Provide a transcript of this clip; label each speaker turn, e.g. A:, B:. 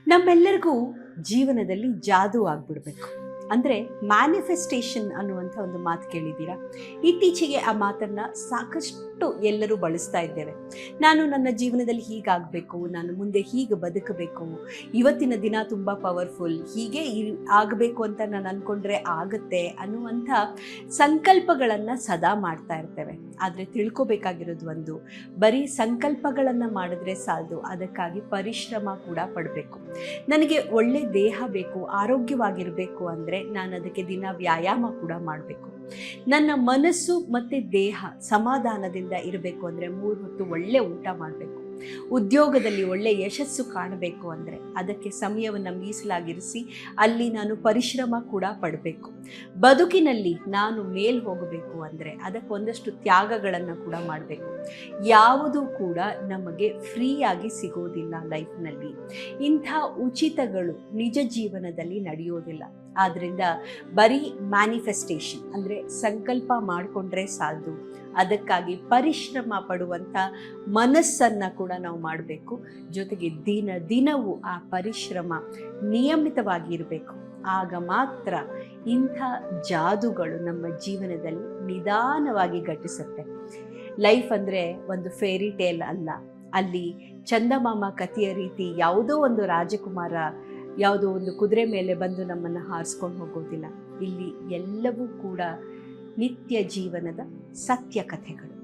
A: ನಮ್ಮೆಲ್ಲರಿಗೂ ಜೀವನದಲ್ಲಿ ಜಾದೂ ಆಗ್ಬಿಡ್ಬೇಕು. ಅಂದರೆ ಮ್ಯಾನಿಫೆಸ್ಟೇಷನ್ ಅನ್ನುವಂಥ ಒಂದು ಮಾತು ಕೇಳಿದ್ದೀರಾ? ಇತ್ತೀಚೆಗೆ ಆ ಮಾತನ್ನು ಸಾಕಷ್ಟು ಎಲ್ಲರೂ ಬಳಸ್ತಾ ಇದ್ದೇವೆ. ನಾನು ನನ್ನ ಜೀವನದಲ್ಲಿ ಹೀಗಾಗಬೇಕು, ನಾನು ಮುಂದೆ ಹೀಗೆ ಬದುಕಬೇಕು, ಇವತ್ತಿನ ದಿನ ತುಂಬ ಪವರ್ಫುಲ್, ಹೀಗೆ ಆಗಬೇಕು ಅಂತ ನಾನು ಅಂದ್ಕೊಂಡ್ರೆ ಆಗುತ್ತೆ ಅನ್ನುವಂಥ ಸಂಕಲ್ಪಗಳನ್ನು ಸದಾ ಮಾಡ್ತಾ ಇರ್ತೇವೆ. ಆದರೆ ತಿಳ್ಕೊಬೇಕಾಗಿರೋದು ಒಂದು, ಬರೀ ಸಂಕಲ್ಪಗಳನ್ನು ಮಾಡಿದ್ರೆ ಸಾಲದು, ಅದಕ್ಕಾಗಿ ಪರಿಶ್ರಮ ಕೂಡ ಪಡಬೇಕು. ನನಗೆ ಒಳ್ಳೆ ದೇಹ ಬೇಕು, ಆರೋಗ್ಯವಾಗಿರಬೇಕು ಅಂದರೆ ನಾನು ಅದಕ್ಕೆ ದಿನ ವ್ಯಾಯಾಮ ಕೂಡ ಮಾಡಬೇಕು. ನನ್ನ ಮನಸ್ಸು ಮತ್ತು ದೇಹ ಸಮಾಧಾನದಿಂದ ಇರಬೇಕು ಅಂದರೆ 3 ಹೊತ್ತು ಒಳ್ಳೆ ಊಟ ಮಾಡಬೇಕು. ಉದ್ಯೋಗದಲ್ಲಿ ಒಳ್ಳೆ ಯಶಸ್ಸು ಕಾಣಬೇಕು ಅಂದರೆ ಅದಕ್ಕೆ ಸಮಯವನ್ನು ಮೀಸಲಾಗಿರಿಸಿ ಅಲ್ಲಿ ನಾನು ಪರಿಶ್ರಮ ಕೂಡ ಪಡಬೇಕು. ಬದುಕಿನಲ್ಲಿ ನಾನು ಮೇಲ್ ಹೋಗಬೇಕು ಅಂದರೆ ಅದಕ್ಕೆ ಒಂದಷ್ಟು ತ್ಯಾಗಗಳನ್ನು ಕೂಡ ಮಾಡಬೇಕು. ಯಾವುದೂ ಕೂಡ ನಮಗೆ ಫ್ರೀಯಾಗಿ ಸಿಗೋದಿಲ್ಲ ಲೈಫ್ನಲ್ಲಿ. ಇಂಥ ಉಚಿತಗಳು ನಿಜ ಜೀವನದಲ್ಲಿ ನಡೆಯೋದಿಲ್ಲ. ಆದ್ದರಿಂದ ಬರೀ ಮ್ಯಾನಿಫೆಸ್ಟೇಷನ್ ಅಂದರೆ ಸಂಕಲ್ಪ ಮಾಡಿಕೊಂಡ್ರೆ ಸಾಲದು, ಅದಕ್ಕಾಗಿ ಪರಿಶ್ರಮ ಪಡುವಂಥ ಮನಸ್ಸನ್ನು ಕೂಡ ನಾವು ಮಾಡಬೇಕು. ಜೊತೆಗೆ ದಿನವೂ ಆ ಪರಿಶ್ರಮ ನಿಯಮಿತವಾಗಿ ಇರಬೇಕು. ಆಗ ಮಾತ್ರ ಇಂಥ ಜಾದುಗಳು ನಮ್ಮ ಜೀವನದಲ್ಲಿ ನಿಧಾನವಾಗಿ ಘಟಿಸುತ್ತೆ. ಲೈಫ್ ಅಂದರೆ ಒಂದು ಫೇರಿ ಟೇಲ್ ಅಲ್ಲ. ಅಲ್ಲಿ ಚಂದಮಾಮ ಕಥೆಯ ರೀತಿ ಯಾವುದೋ ಒಂದು ರಾಜಕುಮಾರ ಯಾವುದೋ ಒಂದು ಕುದುರೆ ಮೇಲೆ ಬಂದು ನಮ್ಮನ್ನು ಹಾರಿಸ್ಕೊಂಡು ಹೋಗೋದಿಲ್ಲ. ಇಲ್ಲಿ ಎಲ್ಲವೂ ಕೂಡ ನಿತ್ಯ ಜೀವನದ ಸತ್ಯ ಕಥೆಗಳು.